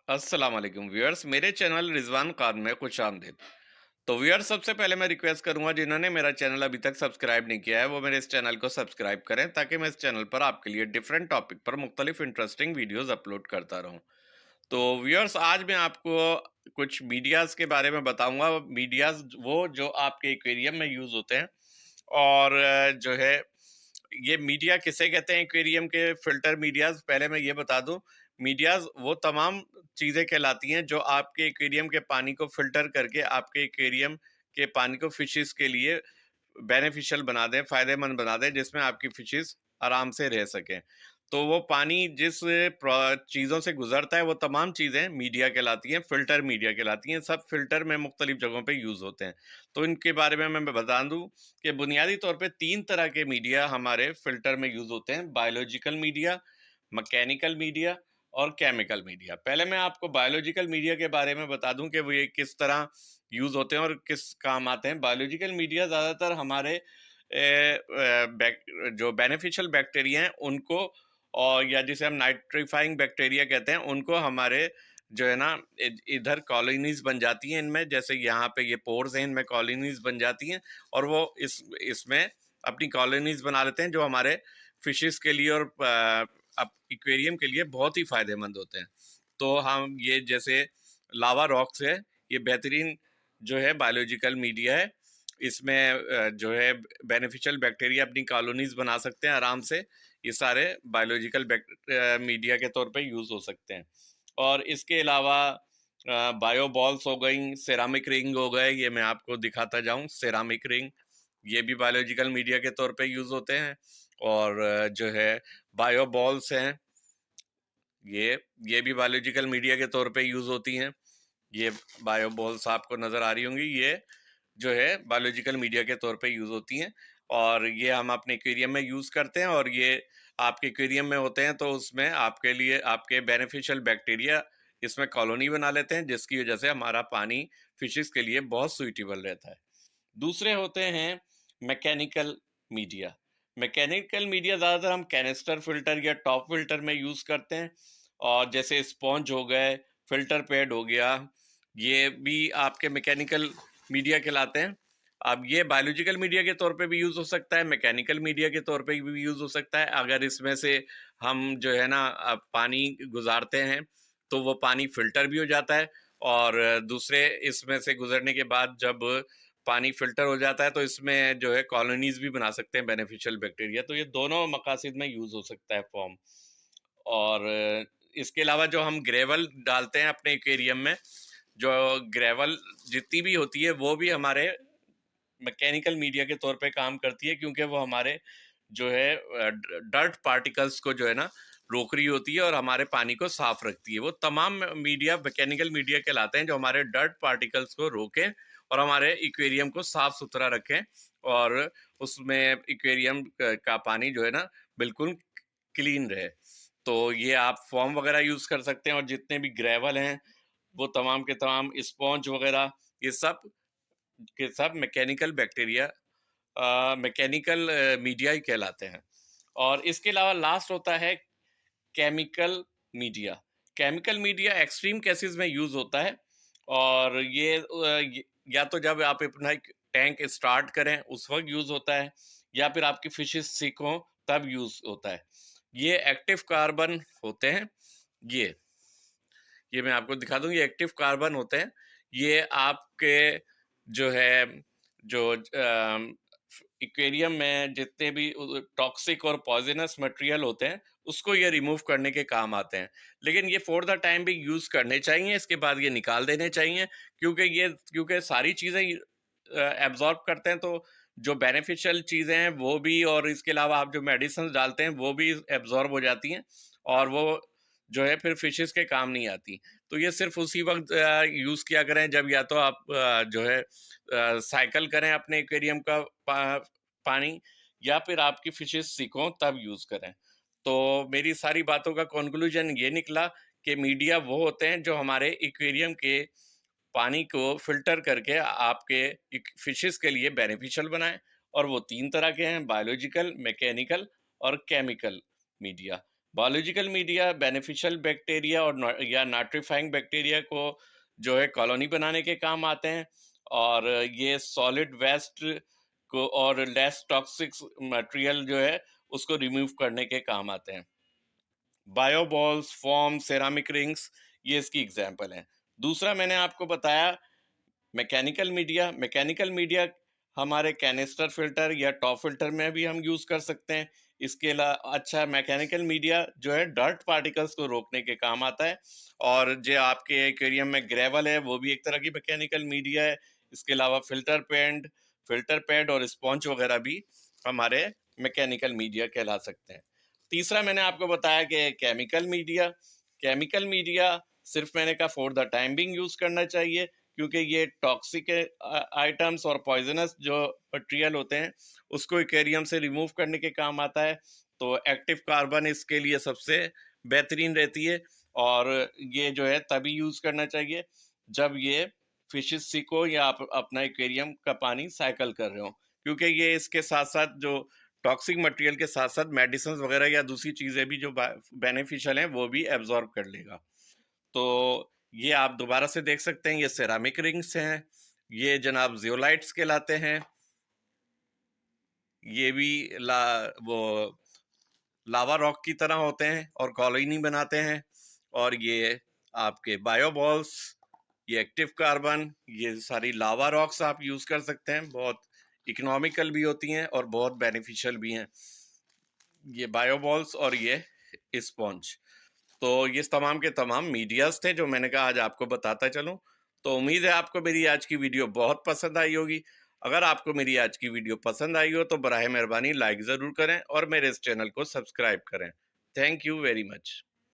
अस्सलाम वालेकुम व्यूअर्स, मेरे चैनल रिजवान खान में खुश आमदीद। तो व्यूअर्स, सबसे पहले मैं रिक्वेस्ट करूंगा जिन्होंने मेरा चैनल अभी तक सब्सक्राइब नहीं किया है वो मेरे इस चैनल को सब्सक्राइब करें, ताकि मैं इस चैनल पर आपके लिए डिफरेंट टॉपिक पर मुख्तलिफ इंटरेस्टिंग वीडियोस अपलोड करता रहूं। तो व्यूअर्स, आज मैं आपको कुछ मीडियाज़ के बारे में बताऊंगा। मीडियाज़ वो जो आपके एक्वेरियम में यूज़ होते हैं, और जो है ये मीडिया किसे कहते हैं। एक्वेरियम के फिल्टर मीडियाज, पहले मैं ये बता दूं, मीडियाज वो तमाम चीज़ें कहलाती हैं जो आपके एक्वेरियम के पानी को फिल्टर करके आपके एक्वेरियम के पानी को फिशेस के लिए बेनिफिशियल बना दें, फायदेमंद बना दें, जिसमें आपकी फिशेस आराम से रह सकें। तो वो पानी जिस चीज़ों से गुजरता है वो तमाम चीज़ें मीडिया कहलाती हैं, फिल्टर मीडिया कहलाती हैं। सब फिल्टर में मुख्तलिफ जगहों पे यूज़ होते हैं। तो इनके बारे में मैं बता दूं कि बुनियादी तौर पे 3 तरह के मीडिया हमारे फिल्टर में यूज़ होते हैं: बायोलॉजिकल मीडिया, मैकेनिकल मीडिया और केमिकल मीडिया। पहले मैं आपको बायोलॉजिकल मीडिया के बारे में बता दूं कि वो ये किस तरह यूज़ होते हैं और किस काम आते हैं। बायोलॉजिकल मीडिया ज़्यादातर हमारे जो बेनिफिशियल बैक्टीरिया हैं उनको, और या जिसे हम नाइट्रीफाइंग बैक्टीरिया कहते हैं, उनको हमारे जो है ना इधर कॉलोनीज बन जाती हैं इनमें। जैसे यहाँ पे ये पोर्स हैं, इनमें कॉलोनीज बन जाती हैं और वो इसमें अपनी कॉलोनीज बना लेते हैं, जो हमारे फिशेस के लिए और एक्वेरियम के लिए बहुत ही फायदेमंद होते हैं। तो हम ये जैसे लावा रॉक्स है, ये बेहतरीन जो है बायोलॉजिकल मीडिया है। इसमें जो है बेनिफिशियल बैक्टीरिया अपनी कॉलोनीज बना सकते हैं आराम से। ये सारे बायोलॉजिकल मीडिया के तौर पे यूज़ हो सकते हैं। और इसके अलावा बायो बॉल्स हो गई, सेरामिक रिंग हो गए, ये मैं आपको दिखाता जाऊं। सेरामिक रिंग ये भी बायोलॉजिकल मीडिया के तौर पे यूज़ होते हैं। और जो है बायो बॉल्स हैं, ये भी बायोलॉजिकल मीडिया के तौर पे यूज़ होती हैं। ये बायो बॉल्स आपको नज़र आ रही होंगी, ये जो है बायोलॉजिकल मीडिया के तौर पे यूज़ होती हैं। और ये हम अपने एक्वेरियम में यूज़ करते हैं, और ये आपके एक्वेरियम में होते हैं तो उसमें आपके लिए आपके बेनिफिशियल बैक्टीरिया इसमें कॉलोनी बना लेते हैं, जिसकी वजह से हमारा पानी फिशेस के लिए बहुत सूटेबल रहता है। दूसरे होते हैं मैकेनिकल मीडिया। मैकेनिकल मीडिया ज़्यादातर हम कैनिस्टर फिल्टर या टॉप फिल्टर में यूज़ करते हैं। और जैसे स्पॉन्ज हो गए, फिल्टर पैड हो गया, ये भी आपके मैकेनिकल मीडिया कहलाते हैं। अब ये बायोलॉजिकल मीडिया के तौर पे भी यूज़ हो सकता है, मैकेनिकल मीडिया के तौर पे भी यूज़ हो सकता है। अगर इसमें से हम जो है ना पानी गुजारते हैं तो वो पानी फिल्टर भी हो जाता है। और दूसरे इसमें से गुजरने के बाद जब पानी फिल्टर हो जाता है तो इसमें जो है कॉलोनीज भी बना सकते हैं बेनिफिशियल बैक्टीरिया। तो ये दोनों मकासद में यूज़ हो सकता है फॉर्म। और इसके अलावा जो हम ग्रेवल डालते हैं अपने एक्वेरियम में, जो ग्रेवल जितनी भी होती है वो भी हमारे मैकेनिकल मीडिया के तौर पे काम करती है, क्योंकि वो हमारे जो है डर्ट पार्टिकल्स को जो है ना रोक रही होती है और हमारे पानी को साफ रखती है। वो तमाम मीडिया मैकेनिकल मीडिया कहलाते हैं जो हमारे डर्ट पार्टिकल्स को रोकें और हमारे एक्वेरियम को साफ सुथरा रखें, और उसमें एक्वेरियम का पानी जो है ना बिल्कुल क्लीन रहे। तो ये आप फॉर्म वगैरह यूज़ कर सकते हैं, और जितने भी ग्रेवल हैं वो तमाम के तमाम स्पॉन्ज वगैरह, ये सब के सब मैकेनिकल बैक्टीरिया मैकेनिकल मीडिया ही कहलाते हैं। और इसके अलावा लास्ट होता है chemical media. Chemical media extreme cases में यूज़ होता है, और या तो जब आप अपना एक टैंक स्टार्ट करें उस वक्त यूज़ होता है, या फिर आपकी फिशेस सिक हों तब यूज़ होता है। ये एक्टिव कार्बन होते हैं। ये ये मैं आपको दिखा दूं, ये एक्टिव कार्बन होते हैं। ये आपके जो है जो एक्वेरियम में जितने भी टॉक्सिक और पॉइजनस मटेरियल होते हैं उसको ये रिमूव करने के काम आते हैं। लेकिन ये फॉर द टाइम भी यूज़ करने चाहिए, इसके बाद ये निकाल देने चाहिए, क्योंकि सारी चीज़ें एब्जॉर्ब करते हैं। तो जो बेनिफिशियल चीज़ें हैं वो भी, और इसके अलावा आप जो मेडिसिन डालते हैं वो भी एब्जॉर्ब हो जाती हैं, और वो जो है फिर फिशेस के काम नहीं आती। तो ये सिर्फ उसी वक्त यूज़ किया करें जब या तो आप जो है साइकिल करें अपने एक्वेरियम का पानी, या फिर आपकी फिशेस सीखों तब यूज़ करें। तो मेरी सारी बातों का कंक्लूजन ये निकला कि मीडिया वो होते हैं जो हमारे एक्वेरियम के पानी को फिल्टर करके आपके फिशेस के लिए बेनिफिशियल बनाएं। और वो 3 तरह के हैं: बायोलॉजिकल, मैकेनिकल और chemical media. Biological media beneficial bacteria और या नाइट्रीफाइंग बैक्टीरिया को जो है कॉलोनी बनाने के काम आते हैं, और ये सॉलिड वेस्ट को और लेस टॉक्सिक मटेरियल जो है उसको रिमूव करने के काम आते हैं। बायोबॉल्स, फॉर्म, सेरामिक रिंग्स, ये इसकी एग्जांपल हैं। दूसरा मैंने आपको बताया मैकेनिकल मीडिया हमारे कैनिस्टर फिल्टर या टॉप फिल्टर में भी हम यूज कर सकते हैं। इसके अलावा अच्छा मैकेनिकल मीडिया जो है डर्ट पार्टिकल्स को रोकने के काम आता है, और जो आपके एक्वेरियम में ग्रेवल है वो भी एक तरह की मैकेनिकल मीडिया है। इसके अलावा फिल्टर पैड और स्पॉन्ज वगैरह भी हमारे मैकेनिकल मीडिया कहला सकते हैं। तीसरा मैंने आपको बताया कि केमिकल मीडिया सिर्फ मैंने कहा for the time being use करना चाहिए, क्योंकि ये टॉक्सिक आइटम्स और पॉइजनस जो मटेरियल होते हैं उसको एक्वेरियम से रिमूव करने के काम आता है। तो एक्टिव कार्बन इसके लिए सबसे बेहतरीन रहती है, और ये जो है तभी यूज करना चाहिए जब ये फिशेस सीको या आप अपना एक्वेरियम का पानी साइकिल कर रहे हो, क्योंकि ये इसके साथ साथ जो टॉक्सिक मटेरियल के साथ साथ मेडिसिन वगैरह या दूसरी चीजें भी जो बेनिफिशियल हैं वो भी एब्जॉर्ब कर लेगा। तो ये आप दोबारा से देख सकते हैं, ये सेरामिक रिंग्स हैं, ये जनाब जियोलाइट्स कहलाते हैं। ये भी वो लावा रॉक की तरह होते हैं और कॉलोनी बनाते हैं। और ये आपके बायोबॉल्स, ये एक्टिव कार्बन, ये सारी लावा रॉक्स आप यूज कर सकते हैं, बहुत इकोनॉमिकल भी होती हैं और बहुत बेनिफिशियल भी हैं, ये बायोबॉल्स और ये स्पॉन्ज। तो ये तमाम के तमाम मीडियाज थे जो मैंने कहा आज आपको बताता चलूं। तो उम्मीद है आपको मेरी आज की वीडियो बहुत पसंद आई होगी। अगर आपको मेरी आज की वीडियो पसंद आई हो तो बराए मेहरबानी लाइक ज़रूर करें और मेरे इस चैनल को सब्सक्राइब करें। Thank you very much.